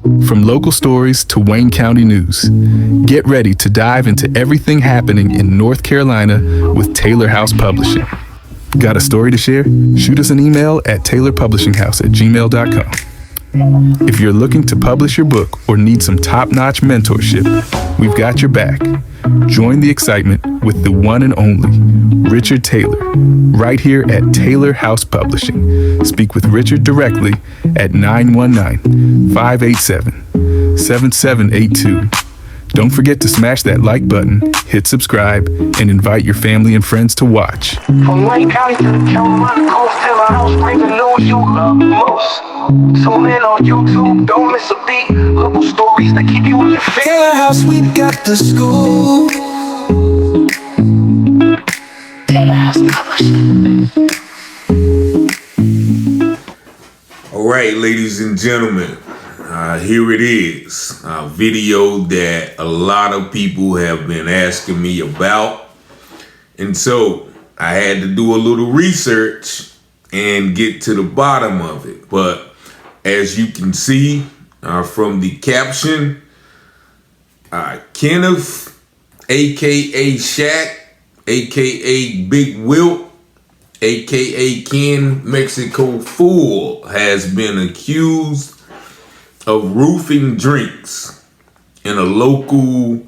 From local stories to Wayne County news, get ready to dive into everything happening in North Carolina with Taylor House Publishing. Got a story to share? Shoot us an email at taylorpublishinghouse@gmail.com. If you're looking to publish your book or need some top-notch mentorship, we've got your back. Join the excitement with the one and only Richard Taylor, right here at Taylor House Publishing. Speak with Richard directly at 919-587-7782. Don't forget to smash that like button, hit subscribe, and invite your family and friends to watch. From Wayne County to the Carolina coast, Taylor House brings the news you love most. Tune in on YouTube, don't miss a beat. Little stories that keep you in your feet. Taylor House, we got the school. Taylor House Publishing. All right, ladies and gentlemen, here it is, a video that a lot of people have been asking me about. And so I had to do a little research and get to the bottom of it. But as you can see from the caption, Kenneth, aka Shaq, aka Big Wilt, aka Ken Mexico Fool, has been accused of roofing drinks in a local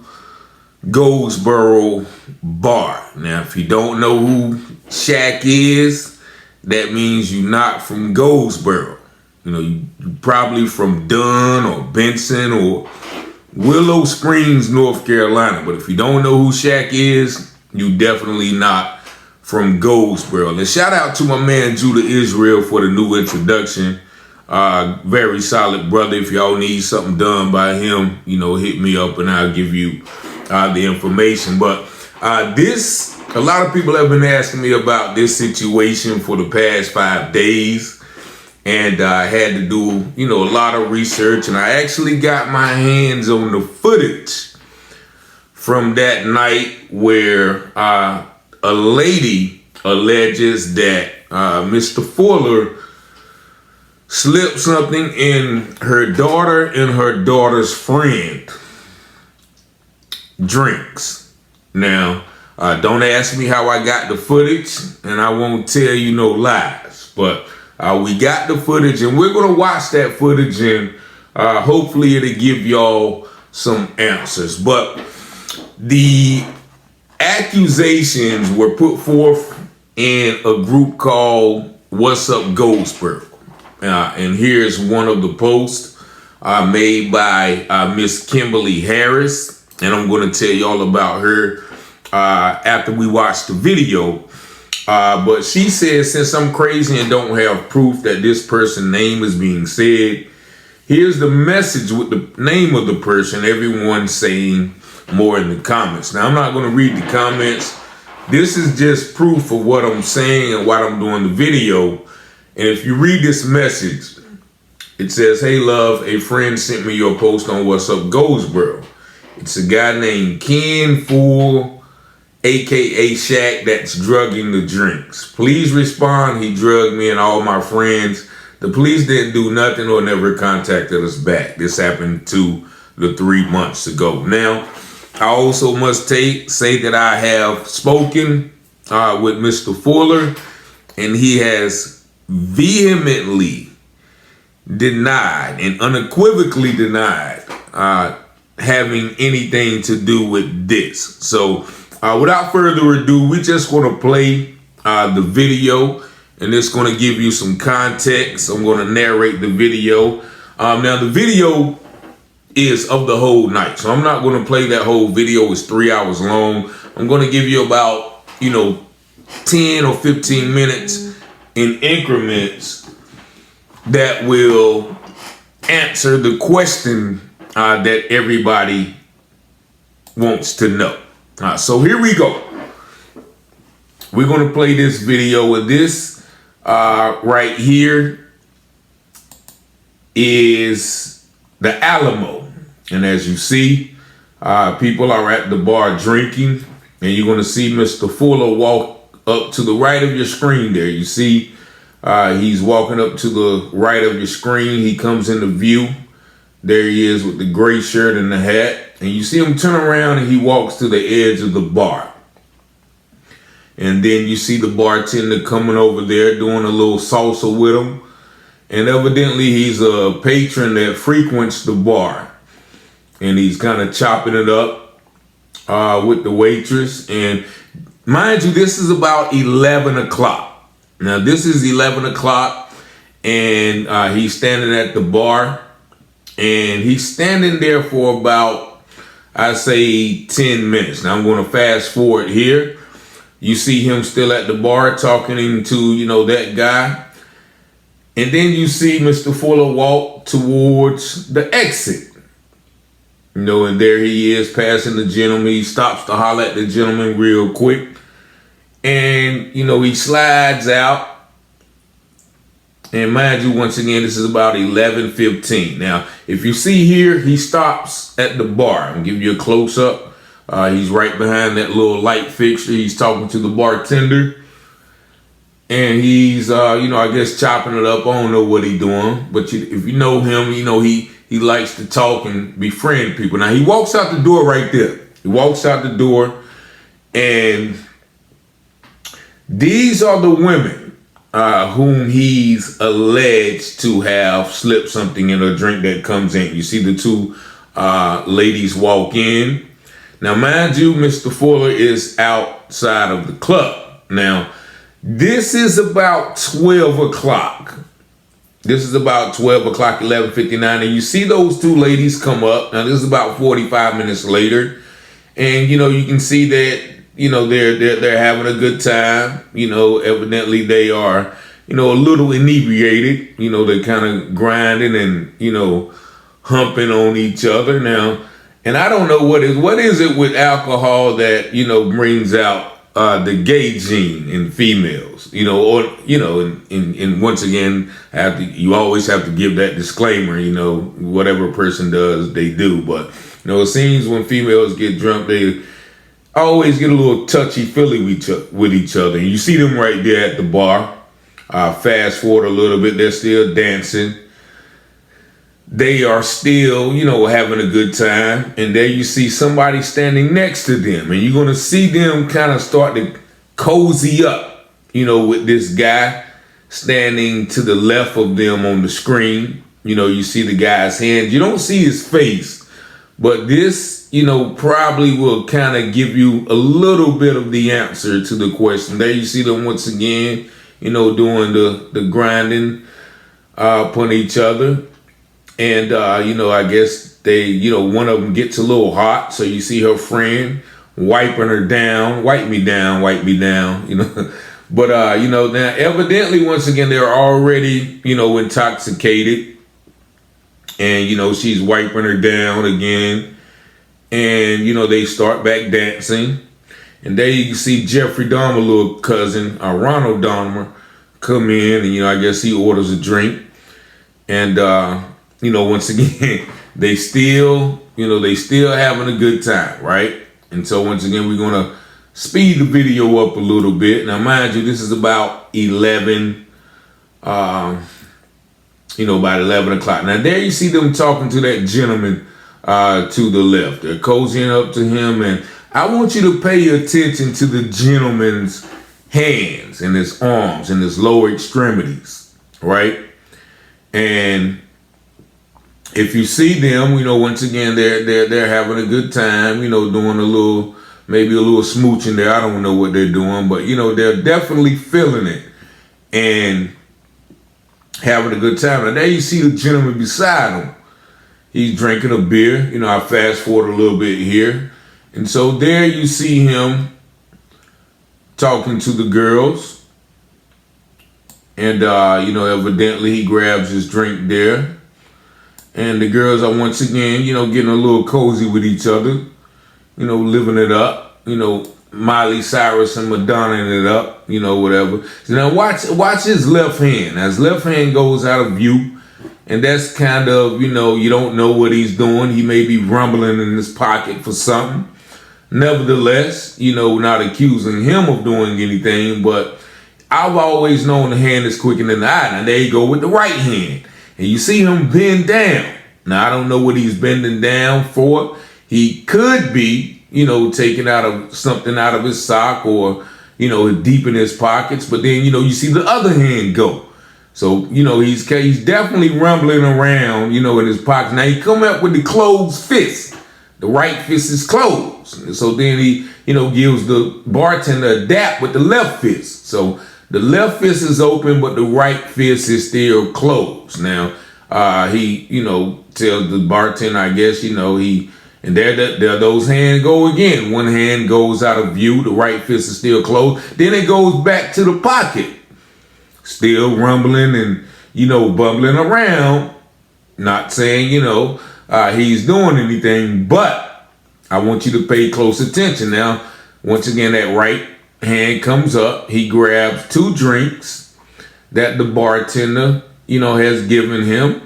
Goldsboro bar. Now, if you don't know who Shaq is, that means you're not from Goldsboro. You know, you're probably from Dunn or Benson or Willow Springs, North Carolina. But if you don't know who Shaq is, you definitely not from Goldsboro. And shout out to my man Judah Israel for the new introduction. Very solid brother. If y'all need something done by him, you know, hit me up and I'll give you the information. But a lot of people have been asking me about this situation for the past 5 days. And I had to do, you know, a lot of research. And I actually got my hands on the footage from that night where a lady alleges that Mr. Fuller slipped something in her daughter and her daughter's friend drinks. Now, don't ask me how I got the footage, and I won't tell you no lies. But we got the footage, and we're going to watch that footage, and hopefully it'll give y'all some answers. But the accusations were put forth in a group called What's Up Goldsboro. And here's one of the posts made by Miss Kimberly Harris. And I'm going to tell y'all about her after we watch the video. But she says, since I'm crazy and don't have proof that this person's name is being said, here's the message with the name of the person, everyone saying more in the comments. Now, I'm not going to read the comments. This is just proof of what I'm saying and why I'm doing the video. And if you read this message, it says, "Hey, love, a friend sent me your post on What's Up Goldsboro. It's a guy named Ken Fool, a.k.a. Shaq, that's drugging the drinks. Please respond. He drugged me and all my friends. The police didn't do nothing or never contacted us back. This happened 2 to 3 months ago." Now, I also must say that I have spoken with Mr. Fuller, and he has vehemently denied and unequivocally denied having anything to do with this. So without further ado, we just going to play the video, and it's going to give you some context. I'm going to narrate the video. Now the video is of the whole night, so I'm not going to play that whole video. It's 3 hours long. I'm going to give you about, 10 or 15 minutes in increments that will answer the question that everybody wants to know. So here we go. We're going to play this video. With this right here is the Alamo. And as you see, people are at the bar drinking, and you're going to see Mr. Fuller walk up to the right of your screen there. You see he's walking up to the right of your screen. He comes into view. There he is with the gray shirt and the hat. And you see him turn around and he walks to the edge of the bar. And then you see the bartender coming over there doing a little salsa with him. And evidently he's a patron that frequents the bar. And he's kind of chopping it up with the waitress. And mind you, this is about 11 o'clock. Now this is 11 o'clock and he's standing at the bar. And he's standing there for about, I say, 10 minutes. Now I'm going to fast forward here. You see him still at the bar talking to, that guy. And then you see Mr. Fuller walk towards the exit. And there he is passing the gentleman. He stops to holler at the gentleman real quick. And, he slides out. And mind you, once again, this is about 11:15. Now, if you see here, he stops at the bar. I'm giving you a close-up. He's right behind that little light fixture. He's talking to the bartender. And he's, I guess chopping it up. I don't know what he's doing. But if you know him, he likes to talk and befriend people. Now, he walks out the door right there. He walks out the door. And these are the women whom he's alleged to have slipped something in a drink that comes in. You see the two ladies walk in. Now, mind you, Mr. Fuller is outside of the club. Now, this is about 12 o'clock. This is about 12 o'clock, 11:59. And you see those two ladies come up. Now, this is about 45 minutes later. And, you can see that they're having a good time. Evidently they are, a little inebriated. They're kind of grinding and, humping on each other now. And I don't know what is it with alcohol that, brings out the gay gene in females, and once again, you always have to give that disclaimer, whatever a person does, they do. But, it seems when females get drunk, they always get a little touchy-feely with each other. And you see them right there at the bar. Fast forward a little bit, they're still dancing. They are still, having a good time. And there you see somebody standing next to them. And you're going to see them kind of start to cozy up, with this guy standing to the left of them on the screen. You see the guy's hand. You don't see his face. But this, probably will kind of give you a little bit of the answer to the question. There you see them once again, doing the grinding upon each other. And, I guess they, one of them gets a little hot. So you see her friend wiping her down, wipe me down. But, now evidently, once again, they're already, intoxicated. And, she's wiping her down again. And, they start back dancing. And there you can see Jeffrey Dahmer's little cousin, Ronald Dahmer, come in. And, I guess he orders a drink. And, once again, they still having a good time, right? And so, once again, we're going to speed the video up a little bit. Now, mind you, this is about 11 about 11 o'clock. Now, there you see them talking to that gentleman to the left. They're cozying up to him. And I want you to pay attention to the gentleman's hands and his arms and his lower extremities, right? And if you see them, once again, they're having a good time, doing maybe a little smooching there. I don't know what they're doing, but, they're definitely feeling it and having a good time. And there you see the gentleman beside him. He's drinking a beer. I fast forward a little bit here. And so there you see him talking to the girls. And, evidently he grabs his drink there. And the girls are once again, getting a little cozy with each other, living it up, Miley Cyrus and Madonna it up, whatever. So now watch his left hand. As left hand goes out of view, and that's kind of, you don't know what he's doing. He may be rumbling in his pocket for something. Nevertheless, not accusing him of doing anything, but I've always known the hand is quicker than the eye. Now there you go with the right hand. And you see him bend down. Now, I don't know what he's bending down for. He could be, taking something out of his sock or, deep in his pockets. But then, you see the other hand go. So, he's definitely rumbling around, in his pockets. Now, he come up with the closed fist. The right fist is closed. So then he, gives the bartender a dap with the left fist. So the left fist is open, but the right fist is still closed. Now, he, tells the bartender, I guess, and there those hands go again. One hand goes out of view. The right fist is still closed. Then it goes back to the pocket. Still rumbling and, bumbling around. Not saying, he's doing anything, but I want you to pay close attention. Now, once again, that right hand comes up. He grabs 2 drinks that the bartender, has given him.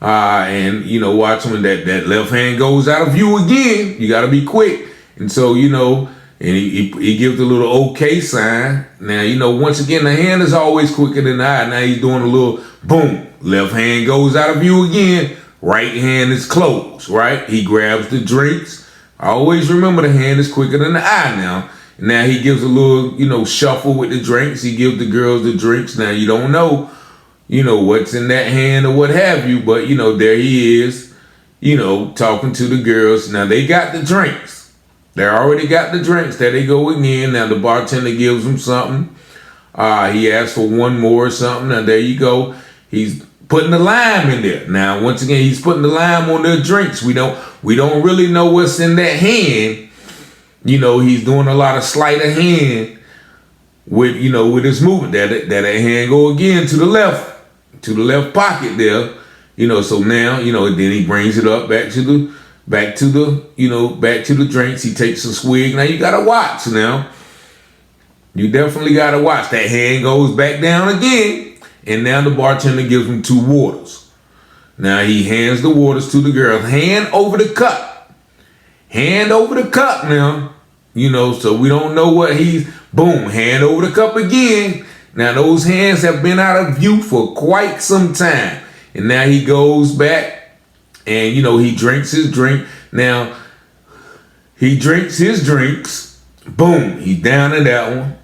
And, watch him, and that left hand goes out of view again. You got to be quick. And so, and he gives a little okay sign. Now, once again, the hand is always quicker than the eye. Now he's doing a little boom. Left hand goes out of view again. Right hand is closed, right? He grabs the drinks. I always remember the hand is quicker than the eye now. Now he gives a little, shuffle with the drinks. He gives the girls the drinks. Now you don't know, what's in that hand or what have you. But, there he is, talking to the girls. Now they got the drinks. They already got the drinks. There they go again. Now the bartender gives them something. He asks for one more or something. Now there you go. He's putting the lime in there. Now once again, he's putting the lime on their drinks. We don't really know what's in that hand. He's doing a lot of sleight of hand with with his movement. That hand go again to the left pocket there. So now then he brings it up back to the drinks. He takes a swig. Now you gotta watch now. You definitely gotta watch. That hand goes back down again. And now the bartender gives him 2 waters. Now he hands the waters to the girl. Hand over the cup. Hand over the cup now. So we don't know what boom, hand over the cup again. Now those hands have been out of view for quite some time. And now he goes back. And, he drinks his drink. Now, he drinks his drinks. Boom, he's down in that one.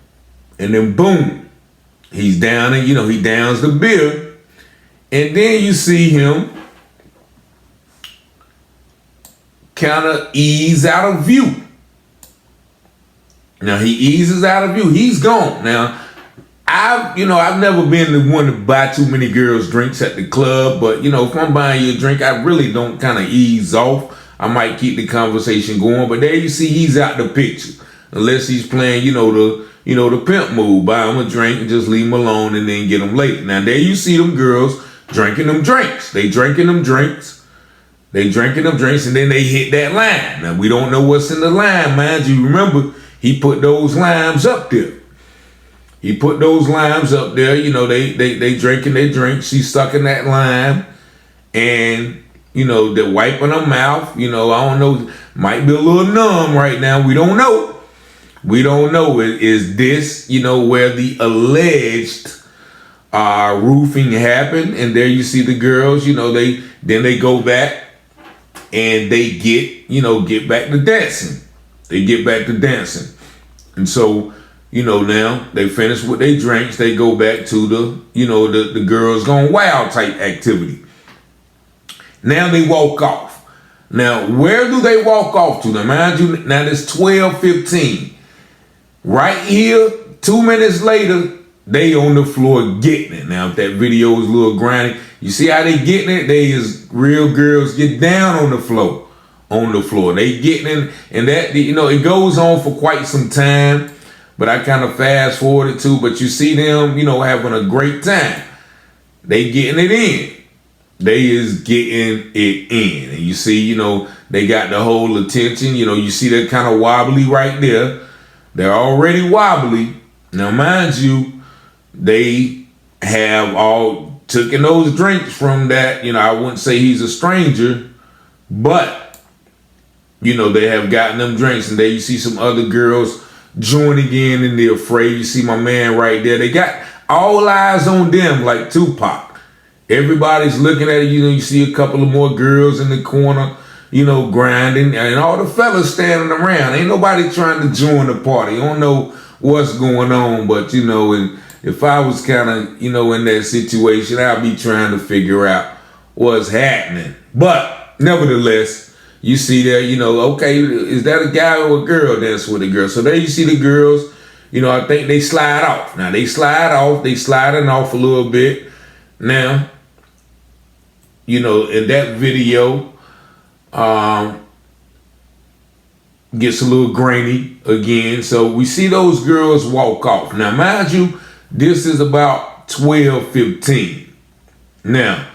And then, boom, he's down and, he downs the beer. And then you see him kind of ease out of view. Now, he eases out of view. He's gone. Now, I've never been the one to buy too many girls drinks at the club, but if I'm buying you a drink, I really don't kind of ease off. I might keep the conversation going, but there you see he's out the picture. Unless he's playing, the pimp move, buy him a drink and just leave him alone and then get him later. Now there you see them girls drinking them drinks. They drinking them drinks. And then they hit that lime. Now we don't know what's in the lime, mind you. Remember, he put those limes up there. They drinking their drinks. She's sucking that lime. And, they're wiping her mouth. I don't know. Might be a little numb right now. We don't know. Is this, where the alleged roofing happened? And there you see the girls, they go back and they get back to dancing. And so, now they finish with their drinks. They go back to the girls gone wild type activity. Now they walk off. Now, where do they walk off to? Now, mind you, now it's 12:15. Right here, 2 minutes later, they on the floor getting it. Now, if that video is a little grinding, you see how they getting it? They is real girls get down on the floor. They getting it, and that, it goes on for quite some time. But I kind of fast forwarded too. But you see them, having a great time. They getting it in. They is getting it in. And you see, they got the whole attention. You see they're kind of wobbly right there. They're already wobbly. Now, mind you, they have all taken those drinks from that. I wouldn't say he's a stranger, but, they have gotten them drinks. And there you see some other girls joining in and they're afraid. You see my man right there. They got all eyes on them like Tupac. Everybody's looking at it. You see a couple of more girls in the corner, grinding, and all the fellas standing around. Ain't nobody trying to join the party. You don't know what's going on, but and if I was kind of, in that situation, I'd be trying to figure out what's happening. But nevertheless, you see there, okay, is that a guy or a girl dancing with a girl? So there you see the girls, I think they slide off. Now they sliding off a little bit. Now, in that video, gets a little grainy again. So we see those girls walk off. Now, mind you, this is about 12:15. Now,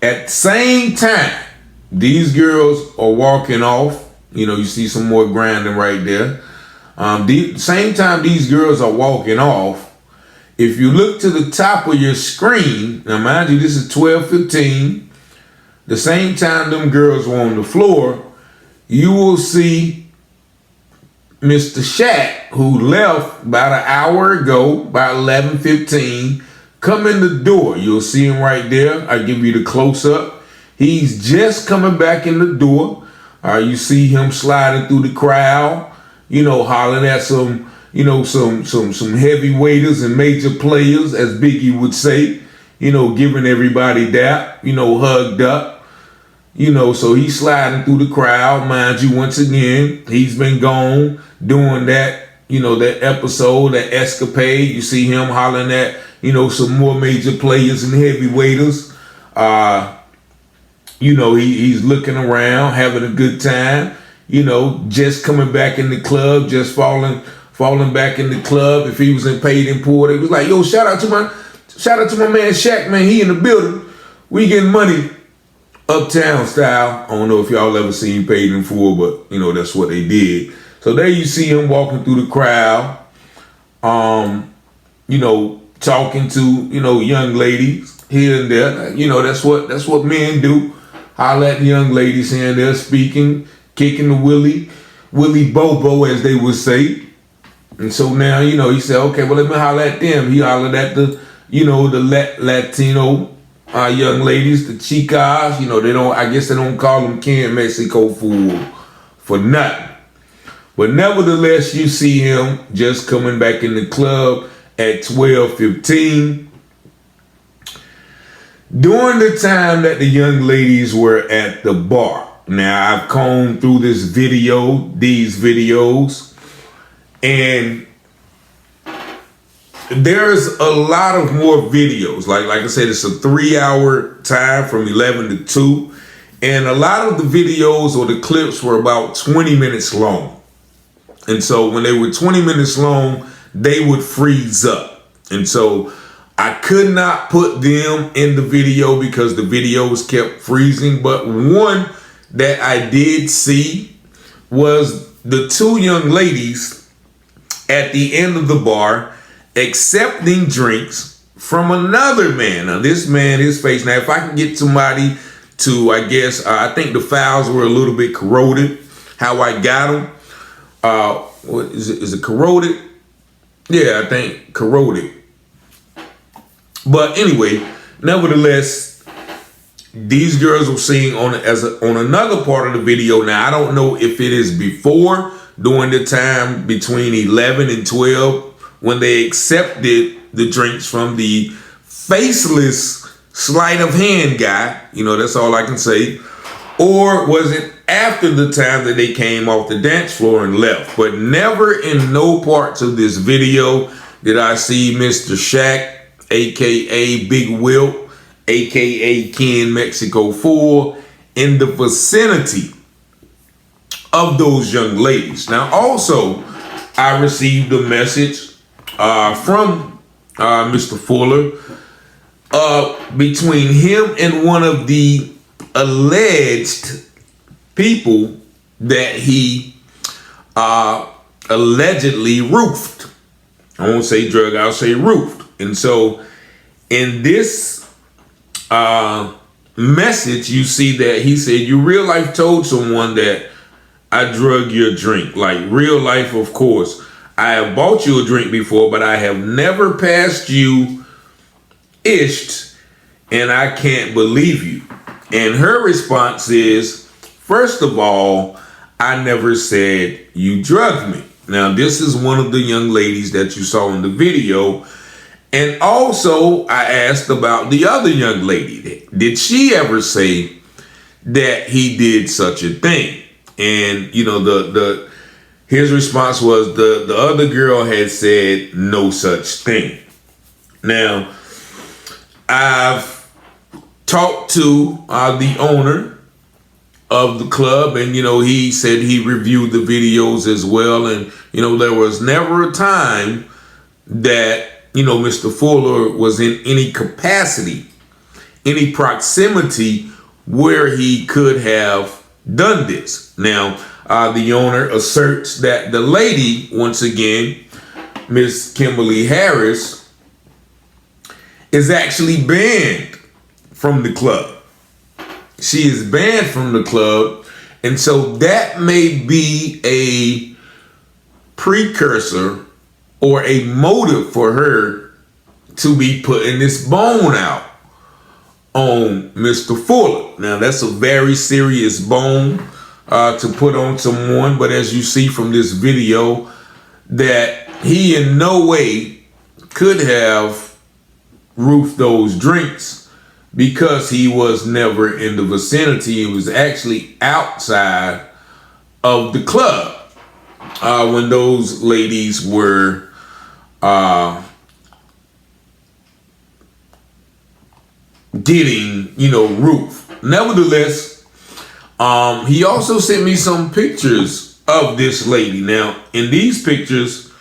at the same time, these girls are walking off. You see some more grinding right there. Same time these girls are walking off, if you look to the top of your screen, now mind you, this is 12:15. The same time them girls were on the floor, you will see Mr. Shaq, who left about an hour ago, about 11:15, come in the door. You'll see him right there. I give you the close-up. He's just coming back in the door. You see him sliding through the crowd, hollering at some heavyweights and major players, as Biggie would say, giving everybody that, hugged up. So he's sliding through the crowd. Mind you, once again, he's been gone doing that, that episode, that escapade. You see him hollering at, some more major players and heavyweights. He's looking around, having a good time, just coming back in the club, just falling back in the club. If he was in Paid in Poor, they was like, yo, shout out to my man Shaq, man. He in the building. We getting money. Uptown style. I don't know if y'all ever seen Paid in Full, but that's what they did. So there you see him walking through the crowd, talking to, young ladies here and there. That's what men do. Holler at the young ladies here and there, speaking, kicking the willy bobo, as they would say. And so now, he said, okay, well, let me holler at them. He hollered at the Latino young ladies, the chicas. I guess they don't call them Ken Mexico for nothing. But nevertheless, you see him just coming back in the club at 12:15. During the time that the young ladies were at the bar. Now, I've combed through these videos, and there's a lot of more videos. Like I said, it's a 3-hour time from 11 to 2. And a lot of the videos or the clips were about 20 minutes long. And so when they were 20 minutes long, they would freeze up. And so I could not put them in the video because the videos kept freezing. But one that I did see was the two young ladies at the end of the bar accepting drinks from another man. Now, this man, his face. Now, if I can get somebody to, I guess, I think the files were a little bit corroded. How I got them. What is it? Is it corroded? Yeah, I think corroded. But anyway, nevertheless, these girls were seen on another part of the video. Now, I don't know if it is before, during the time between 11 and 12, when they accepted the drinks from the faceless sleight of hand guy. That's all I can say. Or was it after the time that they came off the dance floor and left? But never in no parts of this video did I see Mr. Shaq, a.k.a. Big Wilt, a.k.a. Ken Mexico 4, in the vicinity of those young ladies. Now, also, I received a message from Mr. Fuller between him and one of the alleged people that he allegedly roofed. I won't say drug, I'll say roofed. And so in this message, you see that he said, you real life told someone that I drug your drink. Like real life, of course. I have bought you a drink before, but I have never passed you ished and I can't believe you. And her response is, first of all, I never said you drugged me. Now, this is one of the young ladies that you saw in the video. And also, I asked about the other young lady. Did she ever say that he did such a thing? And, you know, his response was the other girl had said no such thing. Now, I've talked to the owner of the club, and, you know, he said he reviewed the videos as well. And, you know, there was never a time that, you know, Mr. Fuller was in any capacity, any proximity where he could have done this. Now, the owner asserts that the lady, once again, Miss Kimberly Harris, is actually banned from the club. She is banned from the club, and so that may be a precursor or a motive for her to be putting this bone out on Mr. Fuller. Now, that's a very serious bone to put on someone, but as you see from this video, that he in no way could have roofed those drinks because he was never in the vicinity. He was actually outside of the club when those ladies were getting, you know, roofed. Nevertheless, he also sent me some pictures of this lady. Now, in these pictures,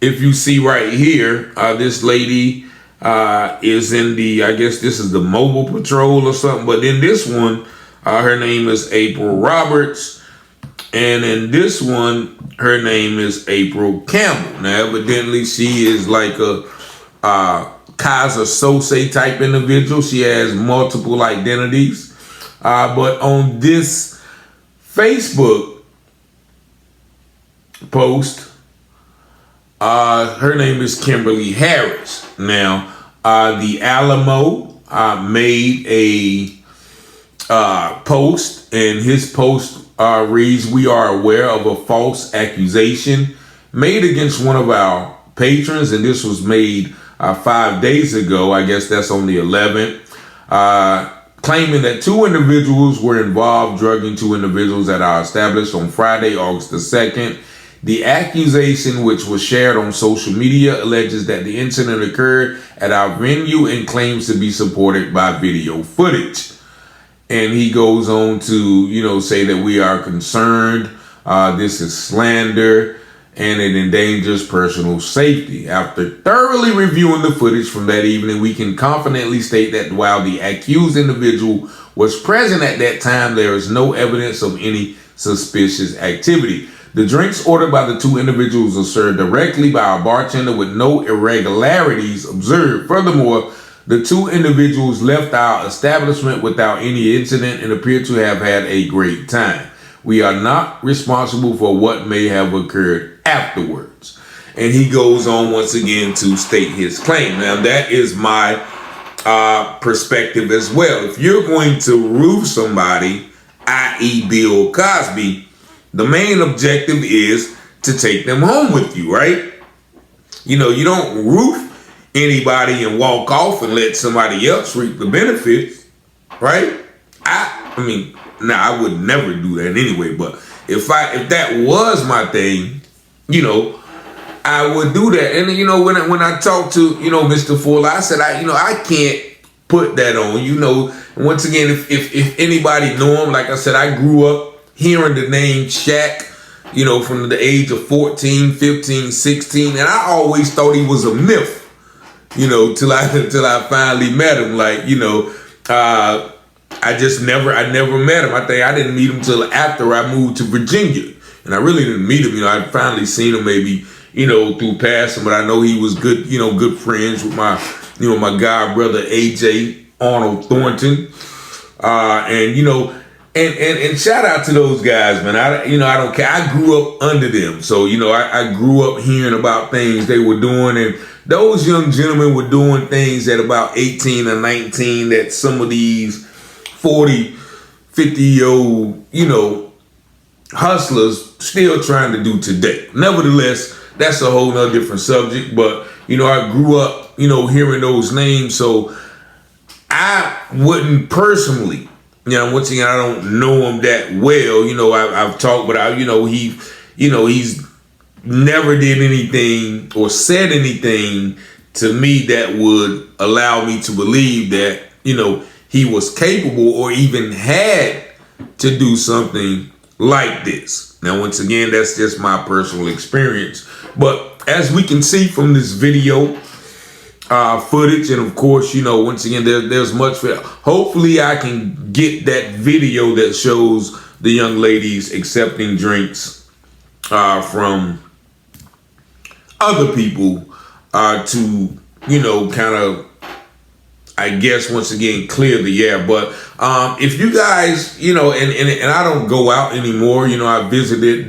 if you see right here, this lady is in the, I guess this is the mobile patrol or something. But in this one, her name is April Roberts. And in this one, her name is April Campbell. Now, evidently, she is like a Kaiser Sose type individual. She has multiple identities. But on this Facebook post, her name is Kimberly Harris. Now, the Alamo made a post, and his post reads, "We are aware of a false accusation made against one of our patrons," and this was made 5 days ago. I guess that's on the 11th, claiming that two individuals were involved drugging two individuals at our establishment on Friday, August the 2nd. The accusation, which was shared on social media, alleges that the incident occurred at our venue and claims to be supported by video footage. And he goes on to, you know, say that we are concerned. This is slander and it endangers personal safety. After thoroughly reviewing the footage from that evening, we can confidently state that while the accused individual was present at that time, there is no evidence of any suspicious activity. The drinks ordered by the two individuals are served directly by our bartender with no irregularities observed. Furthermore, the two individuals left our establishment without any incident and appear to have had a great time. We are not responsible for what may have occurred afterwards. And he goes on once again to state his claim. Now, that is my perspective as well. If you're going to roof somebody, i.e. Bill Cosby, the main objective is to take them home with you, right? You know, you don't roof anybody and walk off and let somebody else reap the benefits, right? I mean, I would never do that anyway, but if that was my thing, you know, I would do that. And you know, when I talked to, you know, Mr. Fuller, I said, I can't put that on, you know. Once again, if anybody know him, like I said, I grew up hearing the name Shaq, you know, from the age of 14, 15, 16, and I always thought he was a myth, you know, till I finally met him. Like, you know, I never met him. I think I didn't meet him till after I moved to Virginia, and I really didn't meet him. You know, I finally seen him maybe, you know, through passing, but I know he was good, you know, good friends with my, you know, my god brother AJ Arnold Thornton, and you know. And shout out to those guys, man. I don't care. I grew up under them. So, you know, I grew up hearing about things they were doing. And, those young gentlemen were doing things at about 18 or 19 that some of these 40, 50-year-old, hustlers still trying to do today. Nevertheless, that's a whole nother different subject. But, I grew up, hearing those names. So I wouldn't personally, once again, I don't know him that well. I've talked, but he's never did anything or said anything to me that would allow me to believe that, he was capable or even had to do something like this. Now, once again, that's just my personal experience. But as we can see from this video footage, and of course, once again, there's much for that. Hopefully I can get that video that shows the young ladies accepting drinks from other people to, kind of, I guess, once again, clear the air. But if you guys, and I don't go out anymore, I visited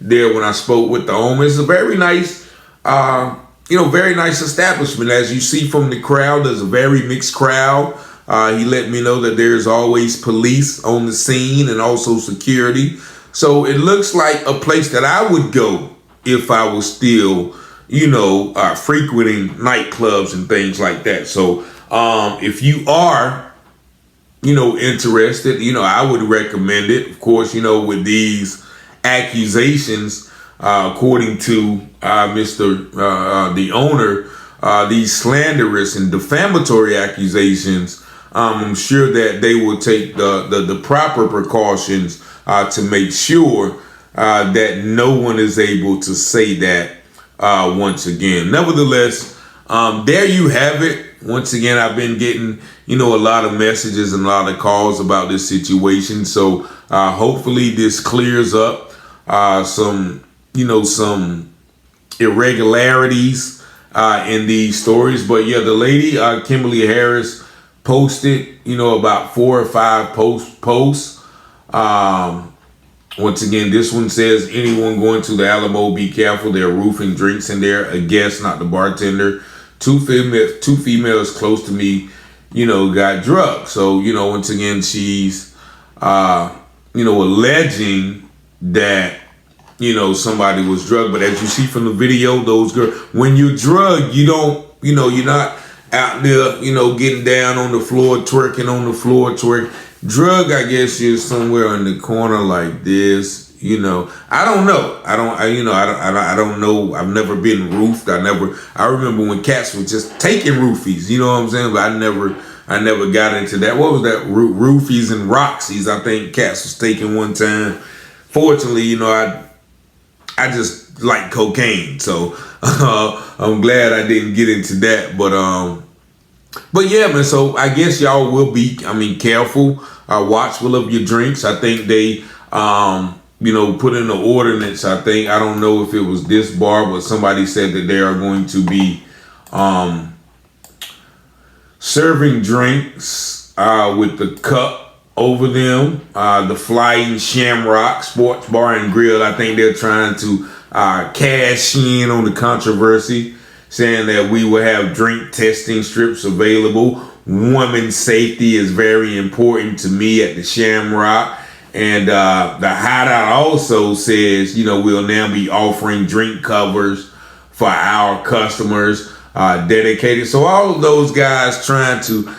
there when I spoke with the owner. It's a very nice, very nice establishment. As you see from the crowd, there's a very mixed crowd. He let me know that there's always police on the scene and also security. So it looks like a place that I would go if I was still, frequenting nightclubs and things like that. So if you are, interested, I would recommend it. Of course, with these accusations, according to the owner, these slanderous and defamatory accusations, I'm sure that they will take the proper precautions to make sure that no one is able to say that once again. Nevertheless, there you have it. Once again, I've been getting, a lot of messages and a lot of calls about this situation. So hopefully this clears up some irregularities in these stories. But yeah, the lady, Kimberly Harris, posted, about 4 or 5 posts. Once again, this one says, anyone going to the Alamo, be careful. They're roofing drinks in there. A guest, not the bartender. Two females close to me, got drugged. So, once again, she's, alleging that, somebody was drugged. But as you see from the video, those girls, when you're drugged, you don't, you're not out there, getting down on the floor, twerking on the floor, Drug, I guess you're somewhere in the corner like this. I don't know. I don't know. I've never been roofed. I remember when cats were just taking roofies. You know what I'm saying? But I never got into that. What was that? Roofies and Roxy's. I think cats was taking one time. Fortunately, I just like cocaine, so I'm glad I didn't get into that. But yeah, man. So I guess y'all will be, careful, watchful of your drinks. I think they, put in the ordinance. I don't know if it was this bar, but somebody said that they are going to be serving drinks with the cup over them. The Flying Shamrock Sports Bar and Grill. I think they're trying to cash in on the controversy, saying that we will have drink testing strips available. Women's safety is very important to me at the Shamrock. And the Hideout also says, we'll now be offering drink covers for our customers, dedicated. So all of those guys trying to,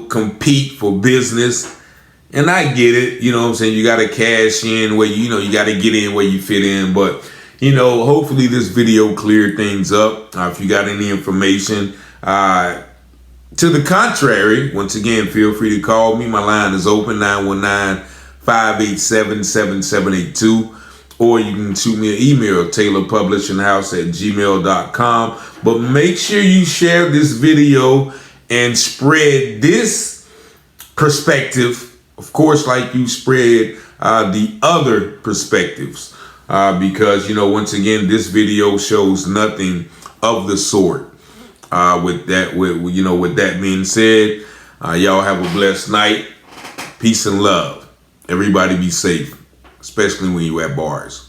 compete for business. And I get it, what I'm saying? You got to cash in where, you got to get in where you fit in. But, hopefully this video cleared things up. If you got any information to the contrary, once again, feel free to call me. My line is open, 919-587-7782. Or you can shoot me an email, taylorpublishinghouse@gmail.com. But make sure you share this video and spread this perspective, of course, like you spread the other perspectives. Because, once again, this video shows nothing of the sort. With that being said, y'all have a blessed night. Peace and love. Everybody be safe, especially when you at bars.